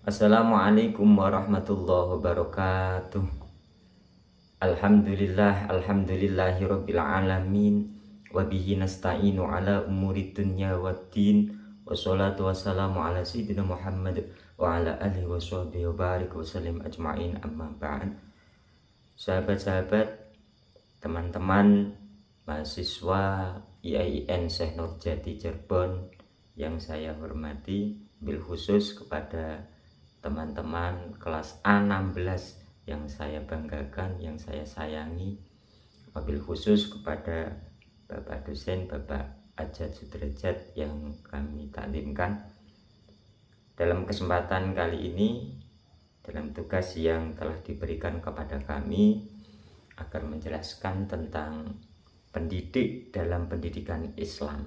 Assalamualaikum warahmatullahi wabarakatuh. Alhamdulillahirabbil alamin wa bihi nasta'inu ala umuri dunya waddin. Wassalatu wassalamu ala sayyidina Muhammad wa ala alihi washabbihi wa barik wa sallim ajma'in, amma ba'd. Sahabat-sahabat, teman-teman mahasiswa IAIN Syekh Nurjati Cirebon yang saya hormati, bil khusus kepada teman-teman kelas A16 yang saya banggakan, yang saya sayangi, wabil khusus kepada Bapak dosen, Bapak Ajat Sudrajat yang kami taklimkan. Dalam kesempatan kali ini, dalam tugas yang telah diberikan kepada kami agar menjelaskan tentang pendidik dalam pendidikan Islam.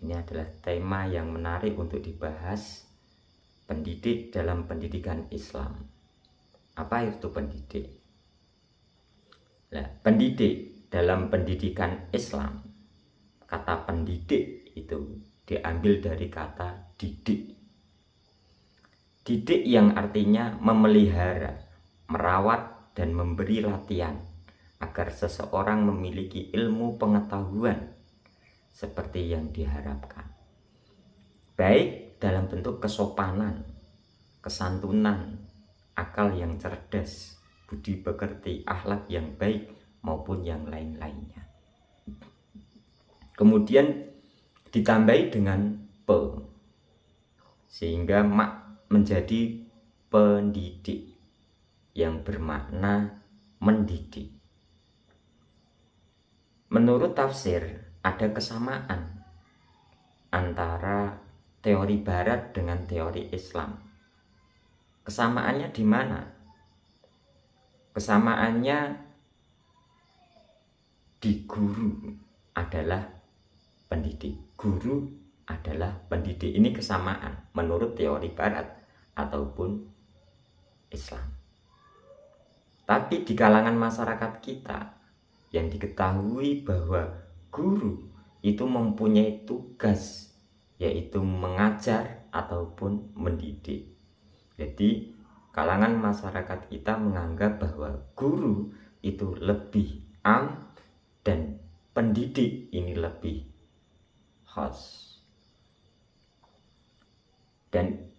Ini adalah tema yang menarik untuk dibahas. Pendidik dalam pendidikan Islam. Apa itu pendidik? Nah, pendidik dalam pendidikan Islam, kata pendidik itu diambil dari kata didik. Didik yang artinya memelihara, merawat, dan memberi latihan agar seseorang memiliki ilmu pengetahuan seperti yang diharapkan, baik dalam bentuk kesopanan, kesantunan, akal yang cerdas, budi pekerti, akhlak yang baik, maupun yang lain-lainnya. Kemudian ditambahi dengan pe, sehingga mak menjadi pendidik yang bermakna mendidik. Menurut tafsir, ada kesamaan antara teori barat dengan teori Islam. Kesamaannya di mana? Kesamaannya di guru adalah pendidik. Guru adalah pendidik. Ini kesamaan menurut teori barat ataupun Islam. Tapi di kalangan masyarakat kita yang diketahui bahwa guru itu mempunyai tugas, yaitu mengajar ataupun mendidik. Jadi kalangan masyarakat kita menganggap bahwa guru itu lebih am dan pendidik ini lebih khas. Dan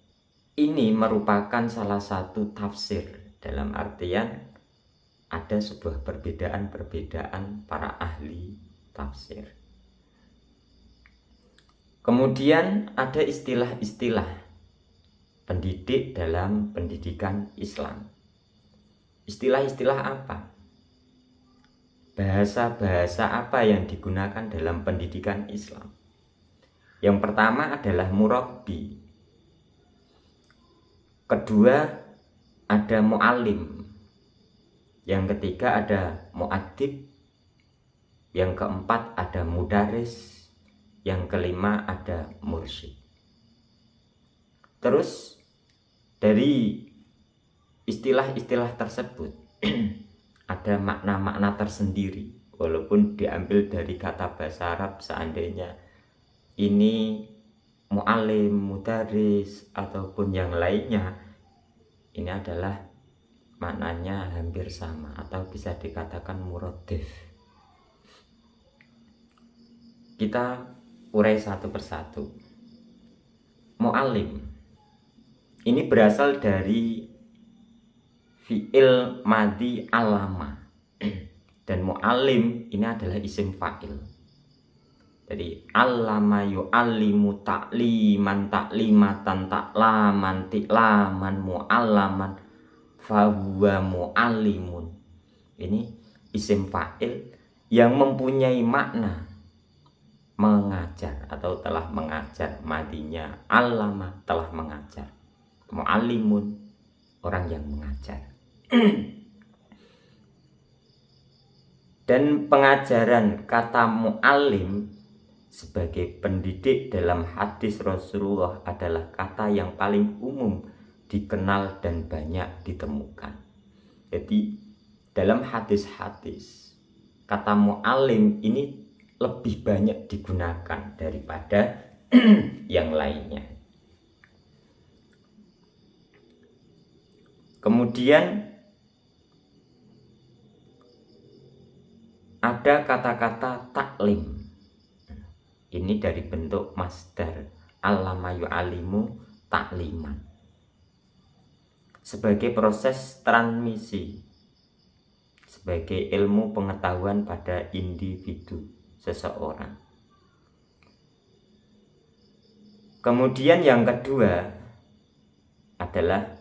ini merupakan salah satu tafsir, dalam artian ada sebuah perbedaan-perbedaan para ahli tafsir. Kemudian ada istilah-istilah pendidik dalam pendidikan Islam. Istilah-istilah apa? Bahasa-bahasa apa yang digunakan dalam pendidikan Islam? Yang pertama adalah murabbi. Kedua ada mu'allim. Yang ketiga ada mu'addib. Yang keempat ada mudaris. Yang kelima ada mursyid. Terus dari istilah-istilah tersebut ada makna-makna tersendiri, walaupun diambil dari kata bahasa Arab. Seandainya ini mu'alim, mudaris, ataupun yang lainnya, ini adalah maknanya hampir sama atau bisa dikatakan muradif. Kita urai satu persatu. Mu'alim ini berasal dari fi'il madhi alama, dan mu'alim ini adalah isim fa'il. Jadi alama yu'allimu ta'liman, ta'limatan, ta'laman, ti'laman, mu'allaman, fahuwa mu'allimun. Ini isim fa'il yang mempunyai makna mengajar atau telah mengajar. Madinya alama, telah mengajar. Mu'allimun, orang yang mengajar. Dan pengajaran kata mu'allim sebagai pendidik dalam hadis Rasulullah adalah kata yang paling umum dikenal dan banyak ditemukan. Jadi dalam hadis-hadis kata mu'allim ini lebih banyak digunakan daripada yang lainnya. Kemudian ada kata-kata taklim. Ini dari bentuk masdar allama yu'allimu takliman, sebagai proses transmisi, sebagai ilmu pengetahuan pada individu seseorang. Kemudian yang kedua adalah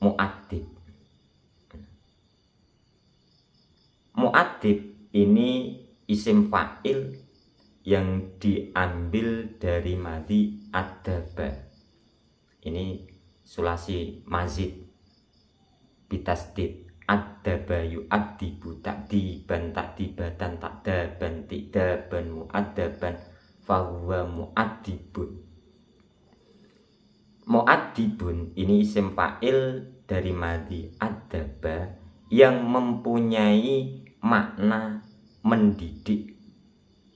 mu'addib. Mu'addib ini isim fa'il yang diambil dari madi adaba. Ini sulasi mazid bitasdid, adaba yu'addibu takdiban takdibatan takdaban tikdaban mu'addaban fahuwa mu'addibun. Mu'addibun ini isim fa'il dari madi adaba yang mempunyai makna mendidik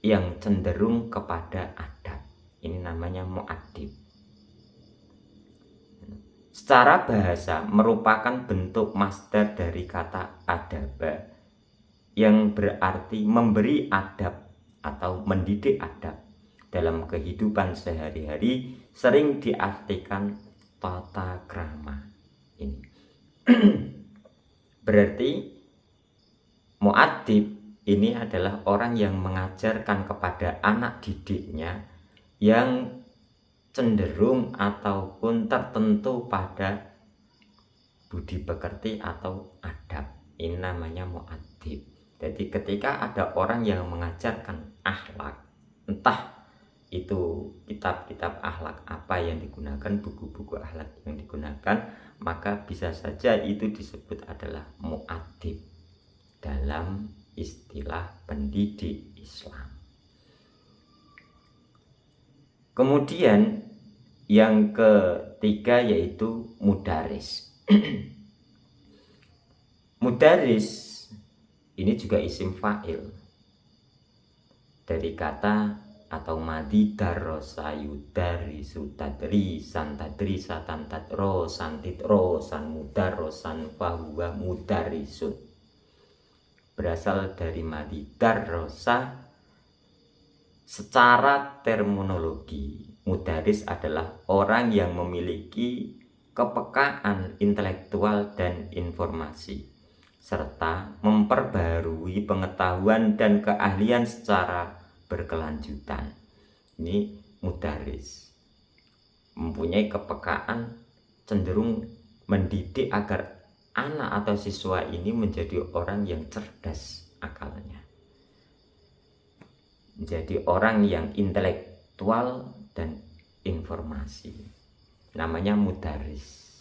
yang cenderung kepada adab. Ini namanya mu'addib. Secara bahasa merupakan bentuk masdar dari kata adaba yang berarti memberi adab atau mendidik adab. Dalam kehidupan sehari-hari sering diartikan tata krama. Ini berarti mu'addib ini adalah orang yang mengajarkan kepada anak didiknya yang cenderung ataupun tertentu pada budi pekerti atau adab. Ini namanya mu'addib. Jadi ketika ada orang yang mengajarkan akhlak, entah itu kitab-kitab akhlak apa yang digunakan, buku-buku akhlak yang digunakan, maka bisa saja itu disebut adalah mu'addib dalam istilah pendidik Islam. Kemudian yang ketiga yaitu mudaris. Mudaris ini juga isim fa'il dari kata atau madi darrosa yudarisu tadrisan tadrisatan tadrosan tidrosan mudarrosan fahuwa mudarisun. Berasal dari madi darrosa. Secara terminologi, mudaris adalah orang yang memiliki kepekaan intelektual dan informasi, serta memperbarui pengetahuan dan keahlian secara berkelanjutan. Ini mudaris, mempunyai kepekaan, cenderung mendidik agar anak atau siswa ini menjadi orang yang cerdas akalnya, menjadi orang yang intelektual dan informasi. Namanya mudaris.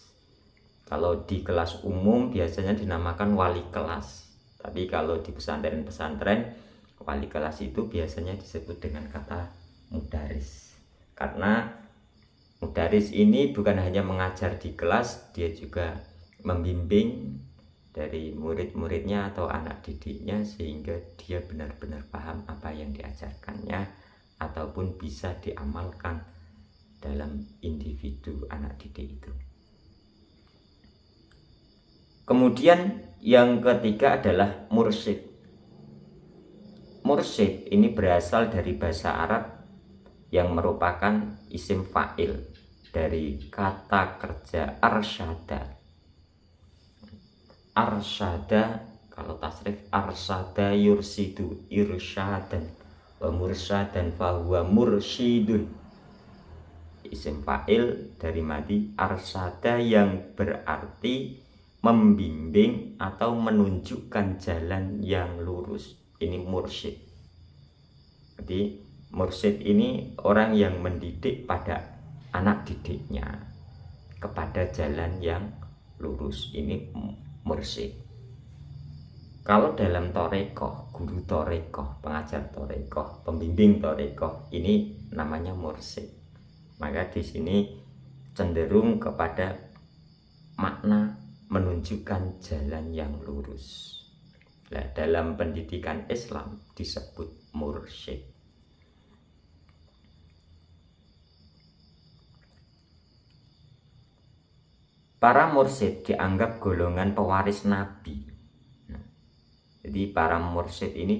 Kalau di kelas umum biasanya dinamakan wali kelas, tapi kalau di pesantren-pesantren wali kelas itu biasanya disebut dengan kata mudaris. Karena mudaris ini bukan hanya mengajar di kelas, dia juga membimbing dari murid-muridnya atau anak didiknya sehingga dia benar-benar paham apa yang diajarkannya ataupun bisa diamalkan dalam individu anak didik itu. Kemudian yang ketiga adalah mursyid. Mursyid ini berasal dari bahasa Arab yang merupakan isim fa'il dari kata kerja arsyada. Arsyada, kalau tasrif arsyada yursidu irsyadan wa mursyadan fahuwa mursyidun. Isim fa'il dari madi arsyada yang berarti membimbing atau menunjukkan jalan yang lurus. Ini mursyid. Jadi mursyid ini orang yang mendidik pada anak didiknya kepada jalan yang lurus. Ini mursyid. Kalau dalam torekoh, guru torekoh, pengajar torekoh, pembimbing torekoh, ini namanya mursyid. Maka di sini cenderung kepada makna menunjukkan jalan yang lurus. Nah, dalam pendidikan Islam disebut mursyid. para mursyid dianggap golongan pewaris Nabi. Nah, jadi para mursyid ini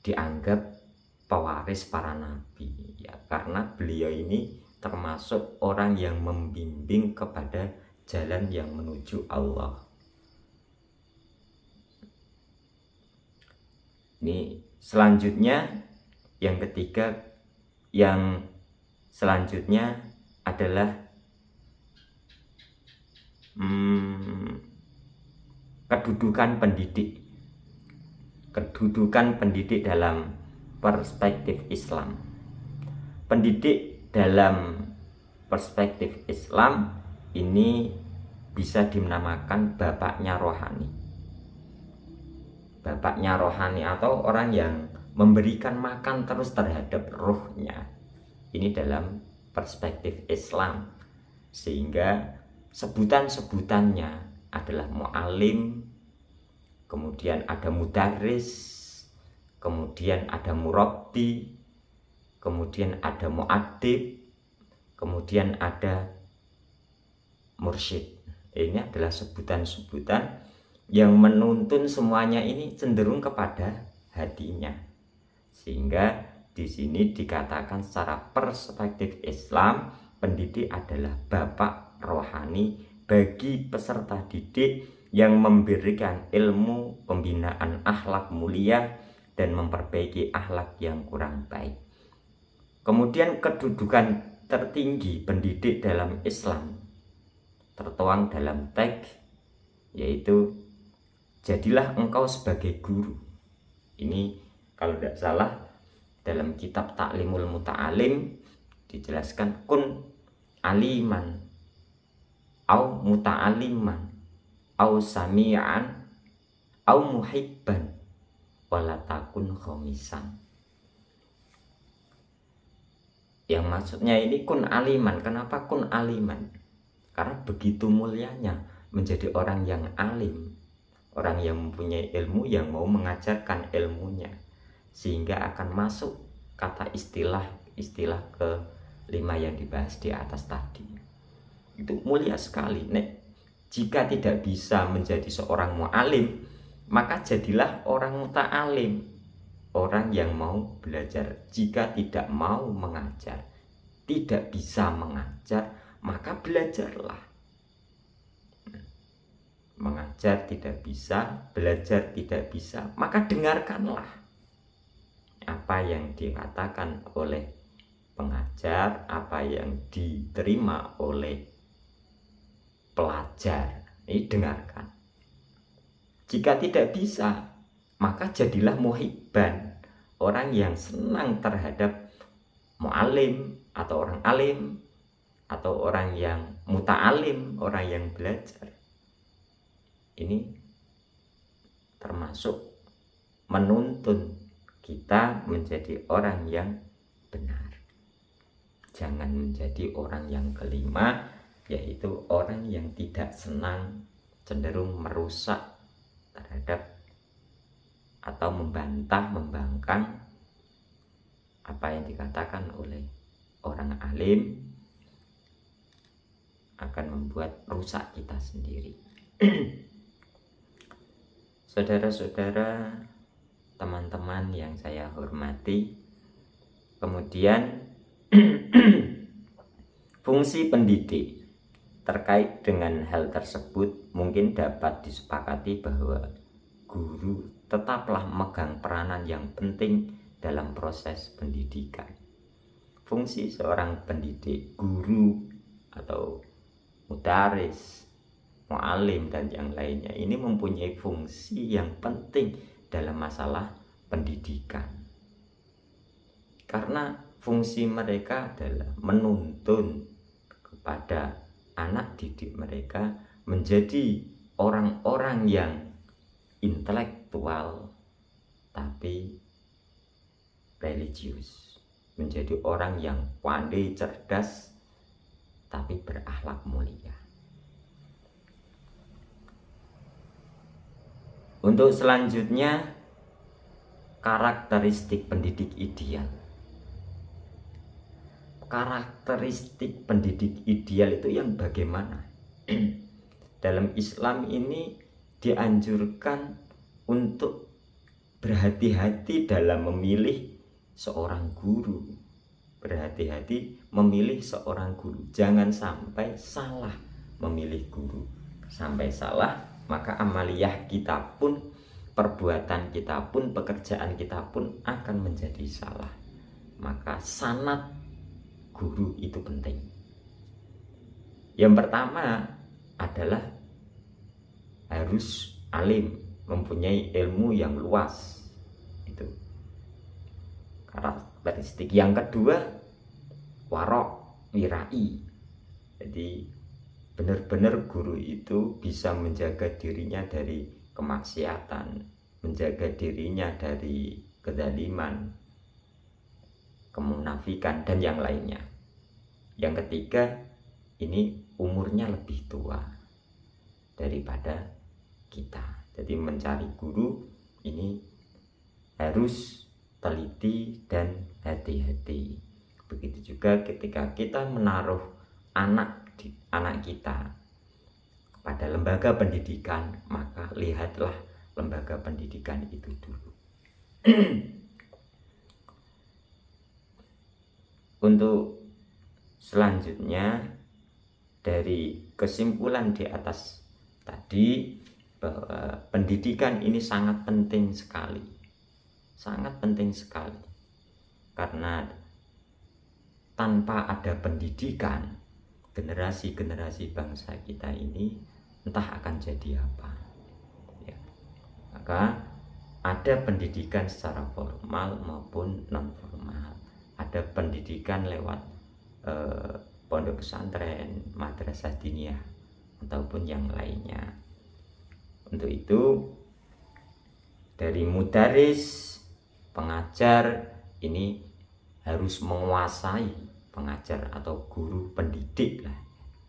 dianggap pewaris para nabi ya, karena beliau ini termasuk orang yang membimbing kepada jalan yang menuju Allah. Ini selanjutnya yang ketiga, yang selanjutnya adalah kedudukan pendidik. Kedudukan pendidik dalam perspektif Islam. Pendidik dalam perspektif Islam ini bisa dinamakan bapaknya rohani. Bapaknya rohani atau orang yang memberikan makan terus terhadap ruhnya. Ini dalam perspektif Islam. Sehingga sebutan-sebutannya adalah mu'alim, kemudian ada mudaris, kemudian ada murabbi, kemudian ada mu'addib, kemudian ada mursyid. Ini adalah sebutan-sebutan yang menuntun semuanya ini cenderung kepada hatinya. Sehingga di sini dikatakan secara perspektif Islam, pendidik adalah bapak rohani bagi peserta didik yang memberikan ilmu, pembinaan akhlak mulia dan memperbaiki akhlak yang kurang baik. Kemudian kedudukan tertinggi pendidik dalam Islam tertuang dalam teks, yaitu jadilah engkau sebagai guru. Ini kalau tidak salah dalam kitab Ta'limul Muta'alim dijelaskan kun aliman au muta'aliman au sami'an au muhibban wala takun khomisan. Yang maksudnya ini kun aliman. Kenapa kun aliman? Karena begitu mulianya menjadi orang yang alim, orang yang mempunyai ilmu, yang mau mengajarkan ilmunya, sehingga akan masuk kata istilah ke-5 yang dibahas di atas tadi. Itu mulia sekali. Jika tidak bisa menjadi seorang mu'alim, maka jadilah orang muta'alim, orang yang mau belajar. Jika tidak mau mengajar, tidak bisa mengajar, maka belajarlah. Mengajar tidak bisa, belajar tidak bisa, maka dengarkanlah apa yang dikatakan oleh pengajar, apa yang diterima oleh pelajar. Ini dengarkan. Jika tidak bisa, maka jadilah muhibban, orang yang senang terhadap mu'alim atau orang alim, atau orang yang muta'alim, orang yang belajar. Ini termasuk menuntun kita menjadi orang yang benar. Jangan menjadi orang yang kelima, yaitu orang yang tidak senang, cenderung merusak terhadap atau membantah, membangkang apa yang dikatakan oleh orang alim, akan membuat rusak kita sendiri. Saudara-saudara, teman-teman yang saya hormati, kemudian fungsi pendidik terkait dengan hal tersebut mungkin dapat disepakati bahwa guru tetaplah memegang peranan yang penting dalam proses pendidikan. Fungsi seorang pendidik, guru atau mudaris, mu'alim dan yang lainnya ini mempunyai fungsi yang penting dalam masalah pendidikan. Karena fungsi mereka adalah menuntun kepada anak didik mereka menjadi orang-orang yang intelektual tapi religius, menjadi orang yang pandai, cerdas tapi berakhlak mulia. Untuk selanjutnya, karakteristik pendidik ideal. karakteristik pendidik ideal itu yang bagaimana? Dalam Islam ini dianjurkan untuk berhati-hati dalam memilih seorang guru. Berhati-hati memilih seorang guru. Jangan sampai salah memilih guru. Sampai salah, maka amaliyah kita pun, perbuatan kita pun, pekerjaan kita pun akan menjadi salah. Maka sanad guru itu penting. Yang pertama adalah harus alim, mempunyai ilmu yang luas. Itu karakteristik. Yang kedua, warok, wirai. Jadi benar-benar guru itu bisa menjaga dirinya dari kemaksiatan, menjaga dirinya dari kezaliman, kemunafikan, dan yang lainnya. Yang ketiga, ini umurnya lebih tua daripada kita. Jadi mencari guru ini harus teliti dan hati-hati. Begitu juga ketika kita menaruh anak kita pada lembaga pendidikan, maka lihatlah lembaga pendidikan itu dulu. Untuk selanjutnya, dari kesimpulan di atas tadi, bahwa pendidikan ini sangat penting sekali. Sangat penting sekali. Karena tanpa ada pendidikan, generasi-generasi bangsa kita ini entah akan jadi apa. Ya. Maka ada pendidikan secara formal maupun non formal. Ada pendidikan lewat pondok pesantren, madrasah diniyah, ataupun yang lainnya. Untuk itu, dari mudaris, pengajar ini harus menguasai, pengajar atau guru pendidik lah.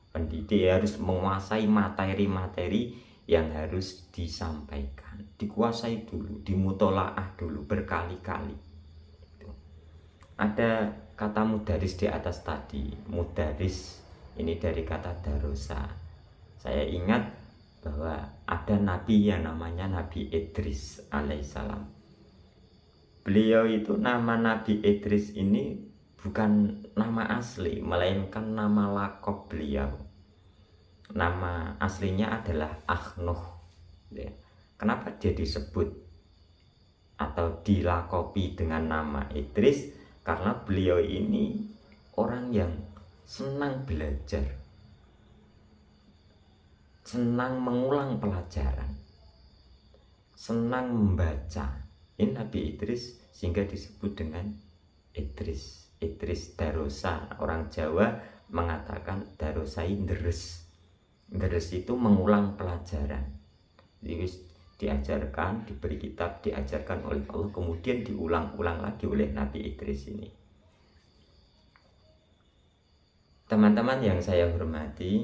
Pendidik harus menguasai materi-materi yang harus disampaikan, dikuasai dulu, dimutolaah dulu berkali-kali. Ada kata mudaris di atas tadi. Mudaris ini dari kata darosa. Saya ingat bahwa ada nabi yang namanya Nabi Idris alaihissalam. Beliau itu, nama Nabi Idris ini bukan nama asli, melainkan nama lakop beliau. Nama aslinya adalah Akhnuh. Kenapa dia disebut atau dilakopi dengan nama Idris? Karena beliau ini orang yang senang belajar, senang mengulang pelajaran, senang membaca. Ini Nabi Idris, sehingga disebut dengan Idris. Idris darosa. Orang Jawa mengatakan darosai deres. Deres itu mengulang pelajaran. Jadi diajarkan, diberi kitab, diajarkan oleh Allah, kemudian diulang-ulang lagi oleh Nabi Idris ini. Teman-teman yang saya hormati,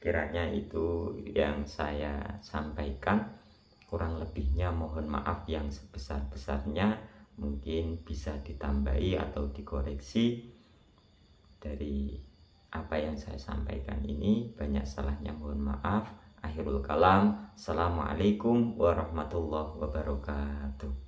kiranya itu yang saya sampaikan. Kurang lebihnya mohon maaf yang sebesar-besarnya. Mungkin bisa ditambahi atau dikoreksi dari apa yang saya sampaikan ini. Banyak salahnya mohon maaf. Akhirul kalam. Assalamualaikum warahmatullahi wabarakatuh.